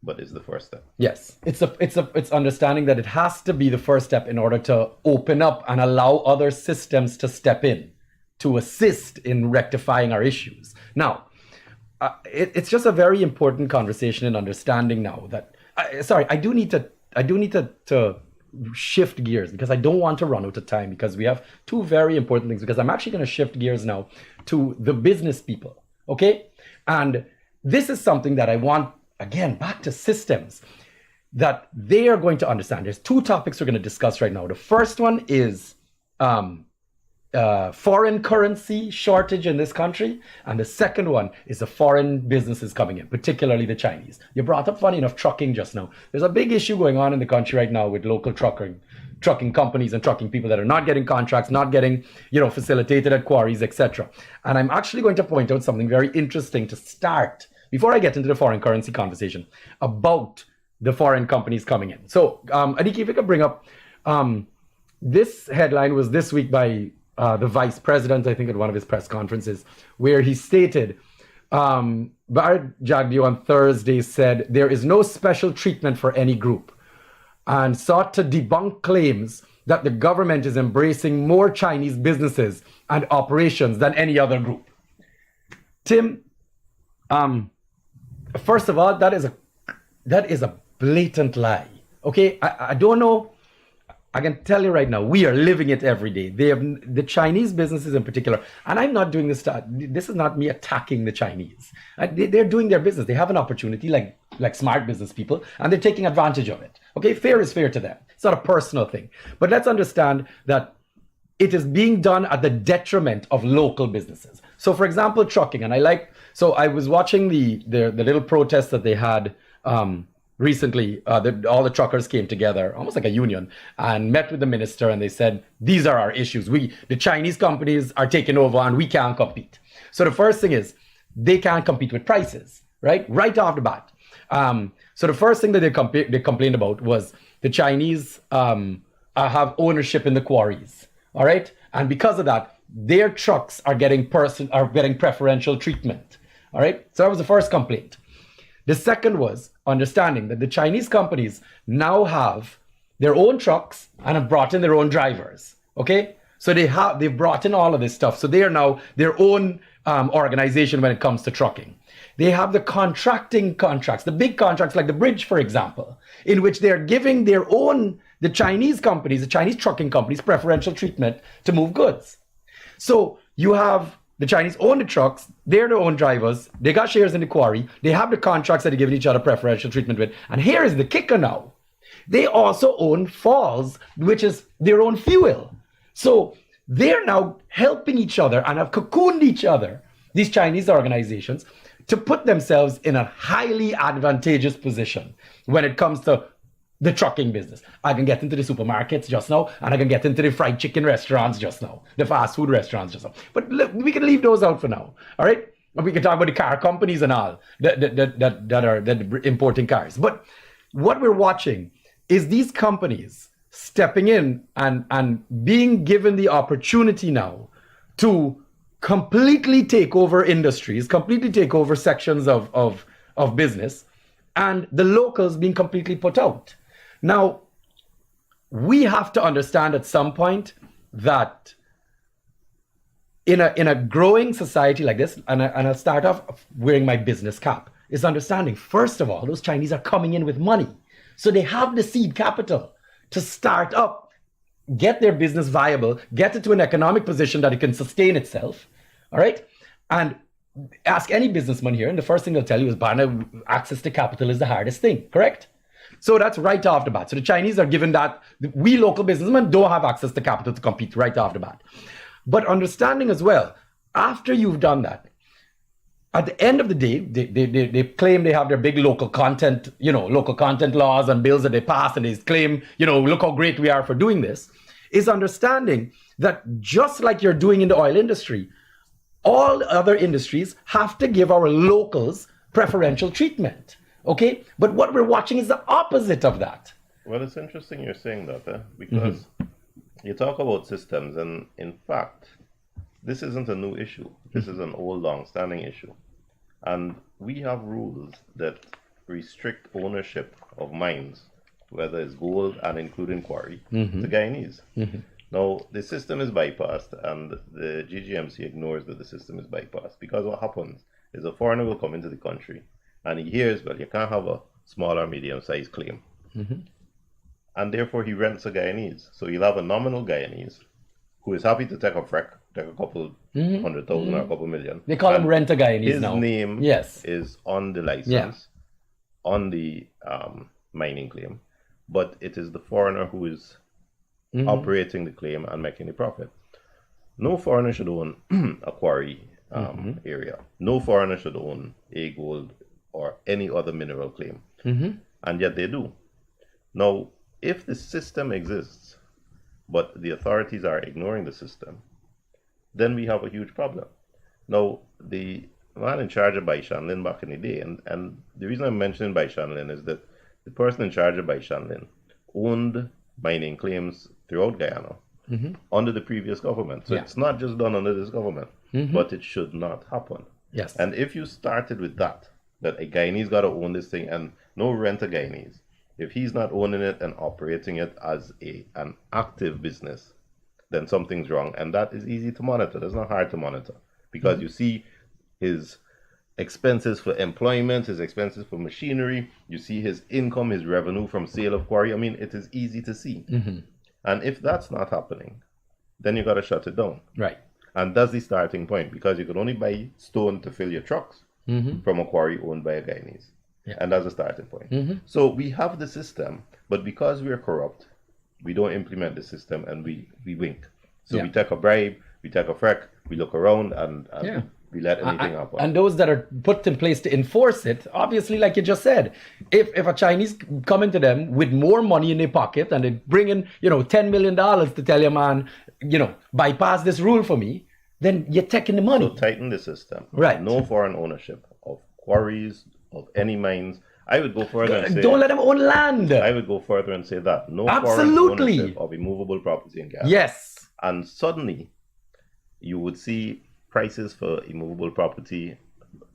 but it's the first step. Yes, it's understanding that it has to be the first step in order to open up and allow other systems to step in to assist in rectifying our issues. Now, it's just a very important conversation and understanding now that. I do need to shift gears because I don't want to run out of time because we have two very important things. Because I'm actually going to shift gears now to the business people. Okay, and this is something that I want. Again, back to systems that they are going to understand. There's two topics we're going to discuss right now. The first one is foreign currency shortage in this country, and the second one is the foreign businesses coming in, particularly the Chinese. You brought up, funny enough, trucking just now. There's a big issue going on in the country right now with local trucking companies and trucking people that are not getting contracts, not getting, facilitated at quarries, etc. And I'm actually going to point out something very interesting to start before I get into the foreign currency conversation about the foreign companies coming in. So, Adiki, if you could bring up, this headline was this week by the vice president, I think, at one of his press conferences, where he stated, Bharat Jagdeo on Thursday said there is no special treatment for any group, and sought to debunk claims that the government is embracing more Chinese businesses and operations than any other group. Tim, first of all, that is a blatant lie. Okay, I don't know. I can tell you right now, we are living it every day. They have the Chinese businesses in particular, and I'm not doing this. This is not me attacking the Chinese. They're doing their business. They have an opportunity, like smart business people, and they're taking advantage of it. Okay, fair is fair to them. It's not a personal thing, but let's understand that it is being done at the detriment of local businesses. So, for example, trucking, and I was watching the little protest that they had. Recently, all the truckers came together, almost like a union, and met with the minister, and they said, these are our issues. The Chinese companies are taking over and we can't compete. So the first thing is, they can't compete with prices, right? Right off the bat. So the first thing that they complained about was the Chinese have ownership in the quarries, all right? And because of that, their trucks are getting preferential treatment, all right? So that was the first complaint. The second was understanding that the Chinese companies now have their own trucks and have brought in their own drivers. Okay, so they've brought in all of this stuff. So they are now their own organization when it comes to trucking. They have the contracting contracts, the big contracts like the bridge, for example, in which they're giving the Chinese companies, the Chinese trucking companies, preferential treatment to move goods. So you have the Chinese own the trucks, they're their own drivers, they got shares in the quarry, they have the contracts that they're giving each other preferential treatment with. And here is the kicker now. They also own falls, which is their own fuel. So they're now helping each other and have cocooned each other, these Chinese organizations, to put themselves in a highly advantageous position when it comes to the trucking business. I can get into the supermarkets just now, and I can get into the fried chicken restaurants just now, the fast food restaurants just now. But look, we can leave those out for now, all right? And we can talk about the car companies and all that are importing cars. But what we're watching is these companies stepping in and being given the opportunity now to completely take over industries, completely take over sections of business, and the locals being completely put out. Now, we have to understand at some point that in a growing society like this, and I'll start off wearing my business cap, is understanding, first of all, those Chinese are coming in with money. So they have the seed capital to start up, get their business viable, get it to an economic position that it can sustain itself, all right? And ask any businessman here, and the first thing they'll tell you is, Barna, access to capital is the hardest thing, correct? So that's right off the bat. So the Chinese are given that. We local businessmen don't have access to capital to compete right off the bat. But understanding as well, after you've done that, at the end of the day, they claim they have their big local content laws and bills that they pass, and they claim, look how great we are for doing this, is understanding that just like you're doing in the oil industry, all other industries have to give our locals preferential treatment. Okay, but what we're watching is the opposite of that. Well, it's interesting you're saying that, because you talk about systems, and in fact, this isn't a new issue. This is an old, long-standing issue. And we have rules that restrict ownership of mines, whether it's gold and including quarry, to Guyanese. Now, the system is bypassed, and the GGMC ignores that the system is bypassed, because what happens is a foreigner will come into the country, and he hears, well, you can't have a small or medium-sized claim. And therefore, he rents a Guyanese. So you'll have a nominal Guyanese who is happy to take a couple 100,000 or a couple million. They call him rent a Guyanese now. His name is on the license, on the mining claim, but it is the foreigner who is operating the claim and making the profit. No foreigner should own a quarry area. No foreigner should own a gold or any other mineral claim. And yet they do. Now, if the system exists, but the authorities are ignoring the system, then we have a huge problem. Now, the man in charge of Bai Shanlin back in the day, and the reason I'm mentioning Bai Shanlin is that the person in charge of Bai Shanlin owned mining claims throughout Guyana under the previous government. So it's not just done under this government, but it should not happen. Yes. And if you started with that a Guyanese got to own this thing and no rent a Guyanese, if he's not owning it and operating it as an active business, then something's wrong. And that is easy to monitor. That's not hard to monitor because you see his expenses for employment, his expenses for machinery, you see his income, his revenue from sale of quarry. I mean, it is easy to see. And if that's not happening, then you got to shut it down. Right. And that's the starting point because you can only buy stone to fill your trucks from a quarry owned by a Guyanese. Yeah. And that's the starting point. So we have the system, but because we are corrupt, we don't implement the system and we wink. So we take a bribe, we take a freck, we look around and we let anything happen. And those that are put in place to enforce it, obviously, like you just said, if a Chinese come into them with more money in their pocket and they bring in, $10 million to tell your man, bypass this rule for me, then you're taking the money. So tighten the system. Right. No foreign ownership of quarries, of any mines. I would go further and say... Don't let them own land. I would go further and say that. No Absolutely. foreign ownership of immovable property in Guyana. Yes. And suddenly, you would see prices for immovable property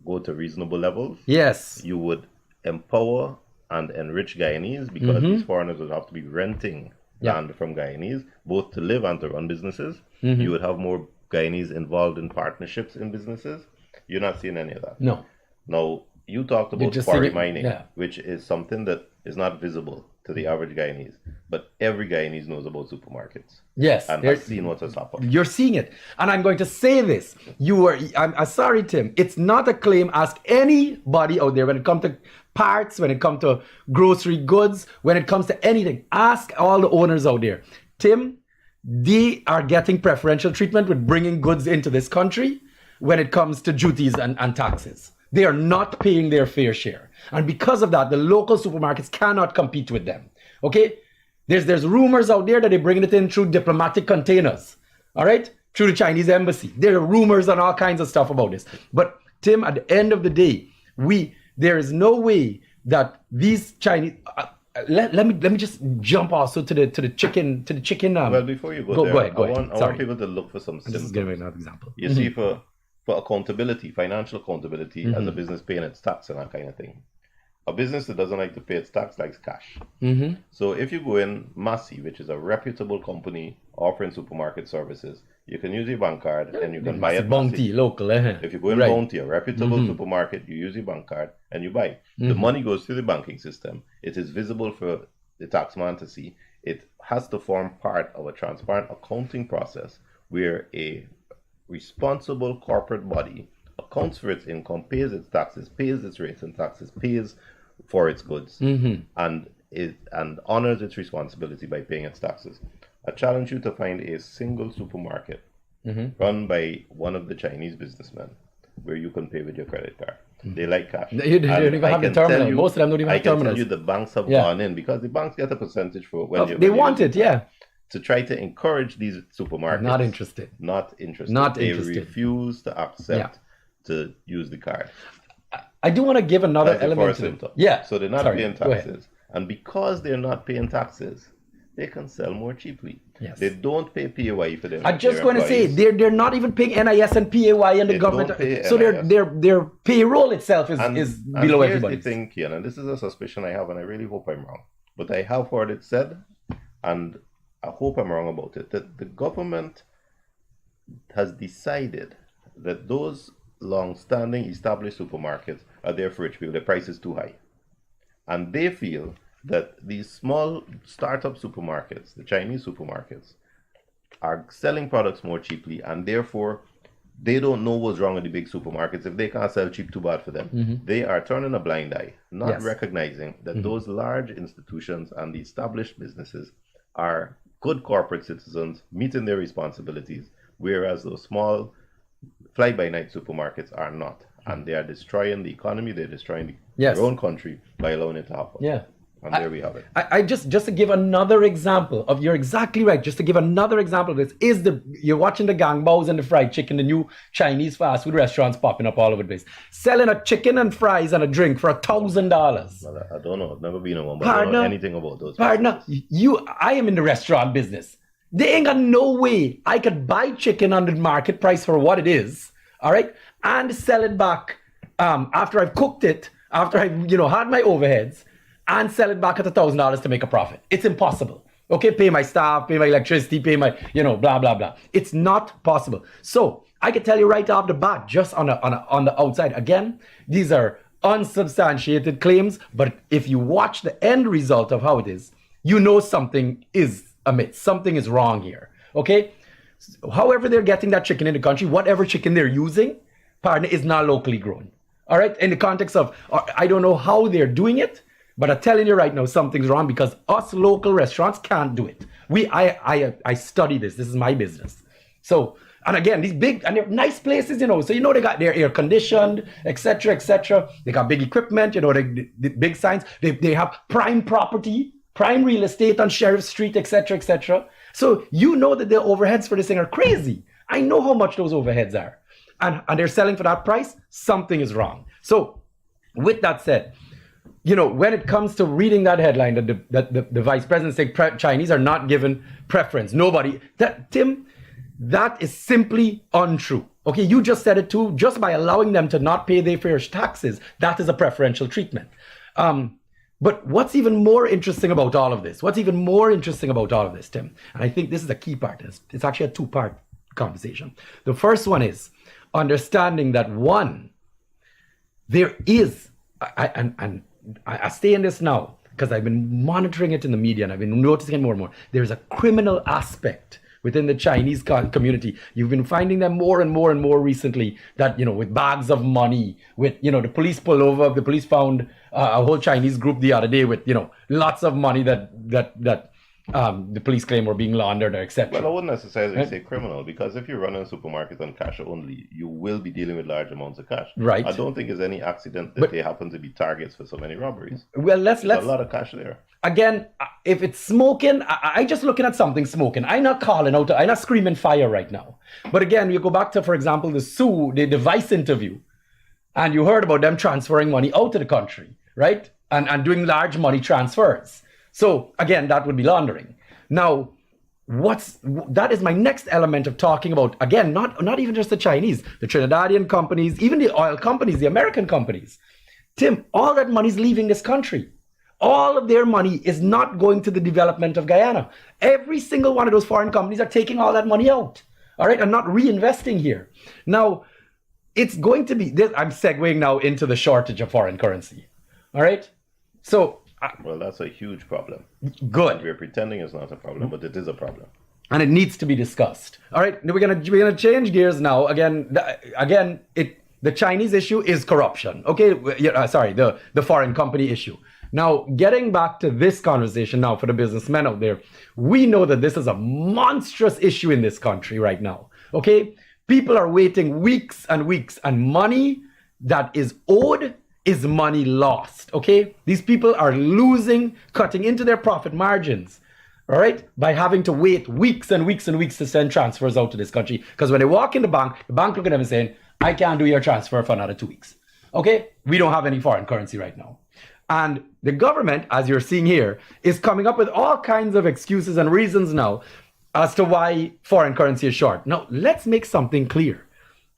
go to reasonable levels. Yes. You would empower and enrich Guyanese because these foreigners would have to be renting land from Guyanese, both to live and to run businesses. You would have more Guyanese involved in partnerships in businesses. You're not seeing any of that. No. Now, you talked about just quarry seeing it- mining, which is something that is not visible to the average Guyanese. But every Guyanese knows about supermarkets Yes. and has seen what has happened. You're seeing it. And I'm going to say this. I'm sorry, Tim. It's not a claim. Ask anybody out there when it comes to parts, when it comes to grocery goods, when it comes to anything. Ask all the owners out there. Tim, they are getting preferential treatment with bringing goods into this country when it comes to duties and taxes. They are not paying their fair share. And because of that, the local supermarkets cannot compete with them. Okay? There's rumors out there that they're bringing it in through diplomatic containers. All right? Through the Chinese embassy. There are rumors and all kinds of stuff about this. But Tim, at the end of the day, there is no way that these Chinese... let me just jump also to the chicken. Well, before you go there, go ahead. I want people to look for some symptoms. Just give me another example. You see, for accountability, financial accountability, as a business paying its tax and that kind of thing. A business that doesn't like to pay its tax likes cash. So if you go in Massey, which is a reputable company offering supermarket services, you can use your bank card and you can buy it. Bounty, local. If you go in Bounty, a reputable supermarket, you use your bank card and you buy. The money goes through the banking system. It is visible for the taxman to see. It has to form part of a transparent accounting process where a responsible corporate body accounts for its income, pays its taxes, pays its rates and taxes, pays for its goods, and honors its responsibility by paying its taxes. I challenge you to find a single supermarket run by one of the Chinese businessmen where you can pay with your credit card. They like cash. They don't even have the terminal. Most of them don't even have terminals. I can tell you the banks have gone in because the banks get a percentage for when they want it, to try to encourage these supermarkets. Not interested. They refuse to accept to use the card. I do want to give another That's the element first to it. symptom. Yeah. So they're not paying taxes. And because they're not paying taxes, they can sell more cheaply. Yes. They don't pay PAYE for them. I'm just going to say they're not even paying NIS and PAYE in the government. So their payroll itself is below everybody. Here's the thing, Kian, and this is a suspicion I have, and I really hope I'm wrong. But I have heard it said, and I hope I'm wrong about it, that the government has decided that those long-standing established supermarkets are there for rich people. The price is too high. And they feel that these small startup supermarkets, the Chinese supermarkets, are selling products more cheaply, and therefore they don't know what's wrong with the big supermarkets. If they can't sell cheap, too bad for them. They are turning a blind eye, not recognizing that those large institutions and the established businesses are good corporate citizens meeting their responsibilities whereas those small fly-by-night supermarkets are not. And they are destroying the economy, they're destroying Yes. their own country by allowing it to happen. Yeah. And there we have it. I just to give another example of, you're exactly right. Just to give another example of this is you're watching the gangbaos and the fried chicken, the new Chinese fast food restaurants popping up all over the place, selling a chicken and fries and a drink for $1,000. Well, I don't know. I've never been in one, but I don't know anything about those. Partner, I am in the restaurant business. They ain't got no way I could buy chicken under the market price for what it is, all right, and sell it back after I've cooked it, after I've had my overheads, and sell it back at $1,000 to make a profit. It's impossible. Okay, pay my staff, pay my electricity, pay my blah blah blah. It's not possible. So I can tell you right off the bat, just on the outside. Again, these are unsubstantiated claims, but if you watch the end result of how it is, something is amiss. Something is wrong here. Okay. However they're getting that chicken in the country, whatever chicken they're using, partner, is not locally grown. All right. In the context of, I don't know how they're doing it, but I'm telling you right now, something's wrong because us local restaurants can't do it. I study this. This is my business. So, and again, these big, and they're nice places, so they got their air conditioned, etc., etc. They got big equipment, the big signs. They have prime property, prime real estate on Sheriff Street, etc., etc. So that their overheads for this thing are crazy. I know how much those overheads are, and they're selling for that price. Something is wrong. So, with that said, when it comes to reading that headline that the vice president saying Chinese are not given preference, Tim, that is simply untrue. Okay, you just said it too. Just by allowing them to not pay their fair taxes, that is a preferential treatment. But what's even more interesting about all of this? Tim? And I think this is a key part. It's actually a two-part conversation. The first one is understanding that there is, I stay in this now because I've been monitoring it in the media and I've been noticing it more and more. There's a criminal aspect within the Chinese community. You've been finding them more and more and more recently that, with bags of money, with, the police pull over, the police found a whole Chinese group the other day with, lots of money that the police claim were being laundered or etc. Well, I wouldn't necessarily say criminal, because if you run a supermarket on cash only, you will be dealing with large amounts of cash. Right. I don't think it's any accident that they happen to be targets for so many robberies. Well, let's a lot of cash there. Again, if it's smoking, I just looking at something smoking. I'm not calling out, I'm not screaming fire right now. But again, you go back to, for example, the Vice interview, and you heard about them transferring money out of the country, right? And doing large money transfers. So again, that would be laundering. Now, that is my next element of talking about, again, not even just the Chinese, the Trinidadian companies, even the oil companies, the American companies. Tim, all that money is leaving this country. All of their money is not going to the development of Guyana. Every single one of those foreign companies are taking all that money out, all right, and not reinvesting here. Now, it's going to be, I'm segueing now into the shortage of foreign currency, all right? So, well, that's a huge problem. Good. We're pretending it's not a problem, but it is a problem, and it needs to be discussed. All right, we're gonna change gears now. Again, the Chinese issue is corruption. Okay, the foreign company issue. Now, getting back to this conversation now for the businessmen out there, we know that this is a monstrous issue in this country right now. Okay, people are waiting weeks and weeks, and money that is owed is money lost, okay? These people are cutting into their profit margins, all right, by having to wait weeks and weeks and weeks to send transfers out to this country. Because when they walk in the bank looking at them and saying, I can't do your transfer for another 2 weeks, okay? We don't have any foreign currency right now. And the government, as you're seeing here, is coming up with all kinds of excuses and reasons now as to why foreign currency is short. Now, let's make something clear.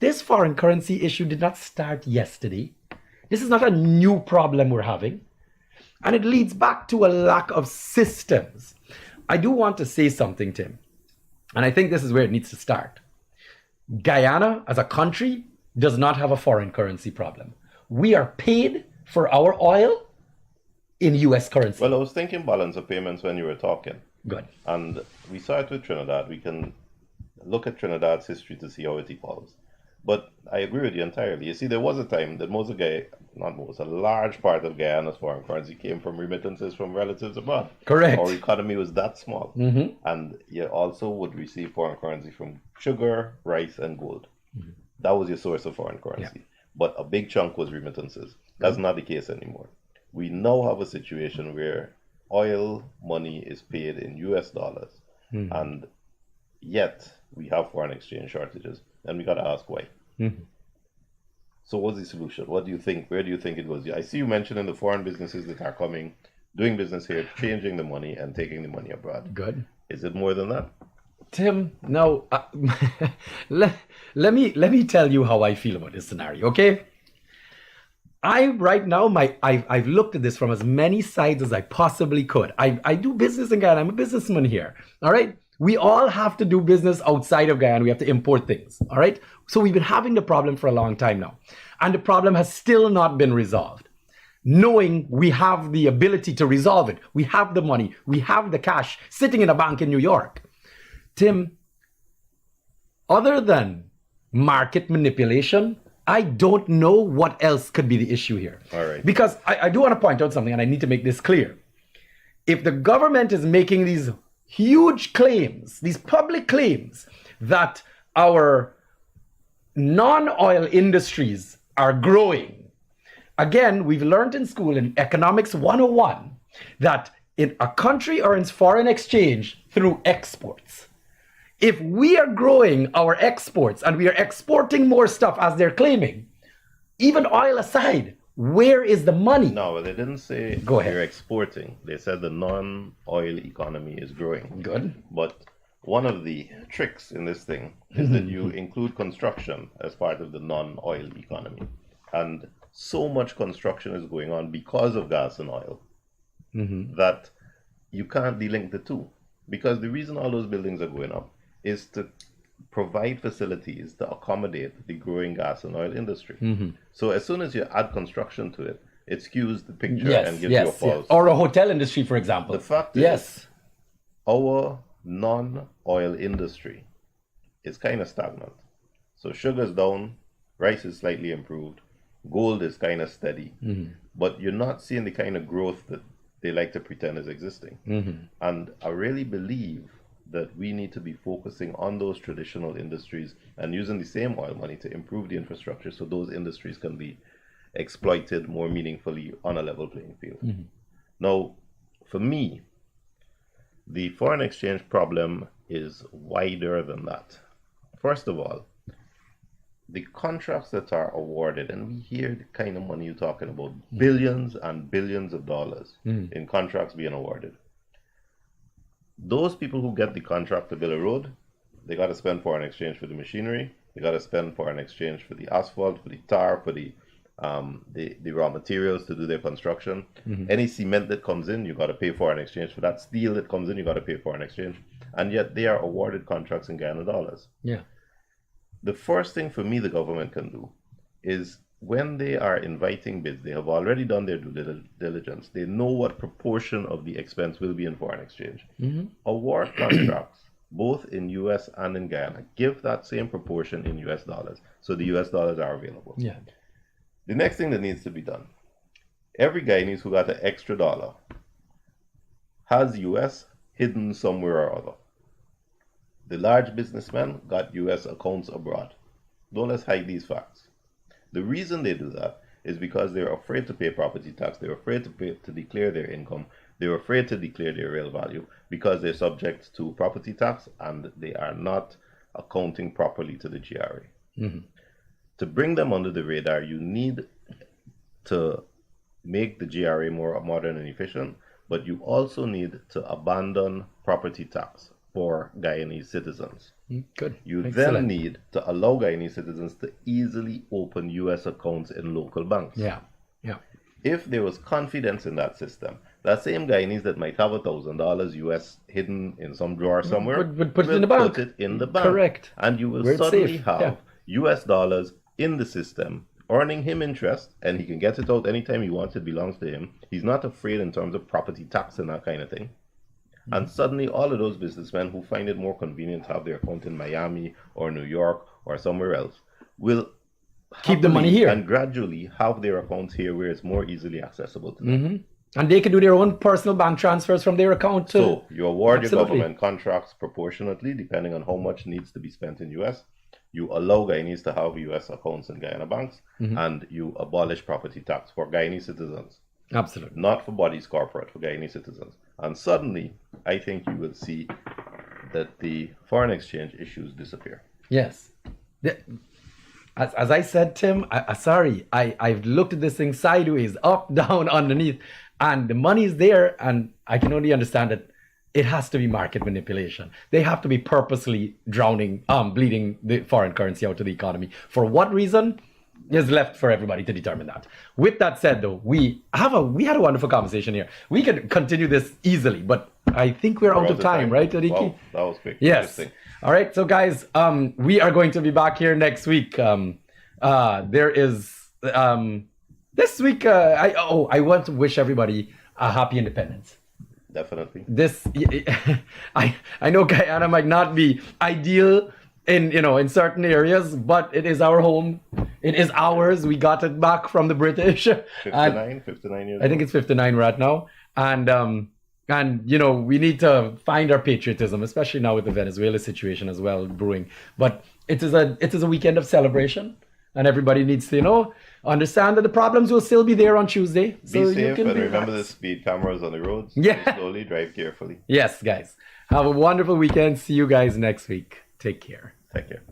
This foreign currency issue did not start yesterday. This is not a new problem we're having. And it leads back to a lack of systems. I do want to say something, Tim. And I think this is where it needs to start. Guyana, as a country, does not have a foreign currency problem. We are paid for our oil in US currency. Well, I was thinking balance of payments when you were talking. Good. And we saw it with Trinidad. We can look at Trinidad's history to see how it evolves. But I agree with you entirely. You see, there was a time that a large part of Guyana's foreign currency came from remittances from relatives abroad. Correct. Our economy was that small. And you also would receive foreign currency from sugar, rice, and gold. That was your source of foreign currency. But a big chunk was remittances. That's not the case anymore. We now have a situation where oil money is paid in US dollars. And yet we have foreign exchange shortages. And we got to ask why. So what's the solution? What do you think? Where do you think it goes? I see you mentioning the foreign businesses that are coming, doing business here, changing the money and taking the money abroad. Good. Is it more than that? Tim, now let me tell you how I feel about this scenario, okay? I've looked at this from as many sides as I possibly could. I do business in Guyana. I'm a businessman here. All right. We all have to do business outside of Guyana. We have to import things. All right. So we've been having the problem for a long time now. And the problem has still not been resolved. Knowing we have the ability to resolve it. We have the money. We have the cash sitting in a bank in New York. Tim, other than market manipulation, I don't know what else could be the issue here. All right. Because I do want to point out something, and I need to make this clear. If the government is making these huge claims, these public claims, that our non-oil industries are growing, again, we've learned in school in Economics 101 that in a country earns foreign exchange through exports. If we are growing our exports and we are exporting more stuff as they're claiming, even oil aside, where is the money? No, they didn't say Go ahead. you're exporting. They said the non-oil economy is growing. Good. But one of the tricks in this thing is that you include construction as part of the non-oil economy. And so much construction is going on because of gas and oil that you can't delink the two. Because the reason all those buildings are going up is to provide facilities to accommodate the growing gas and oil industry. So as soon as you add construction to it, it skews the picture and gives you a false. Or a hotel industry, for example. The fact is, our non-oil industry is kind of stagnant. So sugar's down, rice is slightly improved, gold is kind of steady, but you're not seeing the kind of growth that they like to pretend is existing. And I really believe that we need to be focusing on those traditional industries and using the same oil money to improve the infrastructure so those industries can be exploited more meaningfully on a level playing field. Now, for me, the foreign exchange problem is wider than that. First of all, the contracts that are awarded, and we hear the kind of money you're talking about, billions and billions of dollars in contracts being awarded. Those people who get the contract to build a road, they got to spend foreign exchange for the machinery. They got to spend foreign exchange for the asphalt, for the tar, for the raw materials to do their construction. Any cement that comes in, you got to pay foreign exchange for that. Steel that comes in, you got to pay foreign exchange. And yet they are awarded contracts in Guyana dollars. Yeah. The first thing for me the government can do is when they are inviting bids, they have already done their due diligence. They know what proportion of the expense will be in foreign exchange. Award contracts, both in US and in Guyana, give that same proportion in US dollars. So the US dollars are available. Yeah. The next thing that needs to be done, every Guyanese who got an extra dollar has US hidden somewhere or other. The large businessmen got US accounts abroad. Don't let's hide these facts. The reason they do that is because they're afraid to pay property tax. They're afraid to declare their income. They're afraid to declare their real value because they're subject to property tax and they are not accounting properly to the GRA. To bring them under the radar, you need to make the GRA more modern and efficient, but you also need to abandon property tax for Guyanese citizens. Good. You Excellent. then need to allow Guyanese citizens to easily open US accounts in local banks. Yeah. Yeah. If there was confidence in that system, that same Guyanese that might have $1,000 US hidden in some drawer somewhere would put it in the bank. Put it in the bank. Correct. And you will Where it's suddenly safe. have US dollars in the system, earning him interest, and he can get it out anytime he wants. It belongs to him. He's not afraid in terms of property tax and that kind of thing. And suddenly all of those businessmen who find it more convenient to have their account in Miami or New York or somewhere else will Keep the money happily here. and gradually have their accounts here where it's more easily accessible to them. And they can do their own personal bank transfers from their account to. So you award your Absolutely. government contracts proportionately, depending on how much needs to be spent in US. You allow Guyanese to have US accounts in Guyana banks, and you abolish property tax for Guyanese citizens, Absolutely. not for bodies corporate, for Guyanese citizens. And suddenly, I think you will see that the foreign exchange issues disappear. Yes. As I said, Tim, I've looked at this thing sideways, up, down, underneath, and the money is there, and I can only understand that it has to be market manipulation. They have to be purposely bleeding the foreign currency out of the economy. For what reason is left for everybody to determine that. With that said, though, we had a wonderful conversation here. We could continue this easily, but I think we're out of time, right, Adiki? Wow, that was quick. Yes. All right. So, guys, we are going to be back here next week. There is this week. I want to wish everybody a happy independence. Definitely. I know Guyana might not be ideal in certain areas, but it is our home. It is ours. We got it back from the British. 59 years. I think it's 59 right now, and we need to find our patriotism, especially now with the Venezuela situation as well brewing. But it is a weekend of celebration, and everybody needs to understand that the problems will still be there on Tuesday. Be safe and remember the speed cameras on the roads. Yeah. Drive slowly, drive carefully. Yes, guys. Have a wonderful weekend. See you guys next week. Take care. Take care.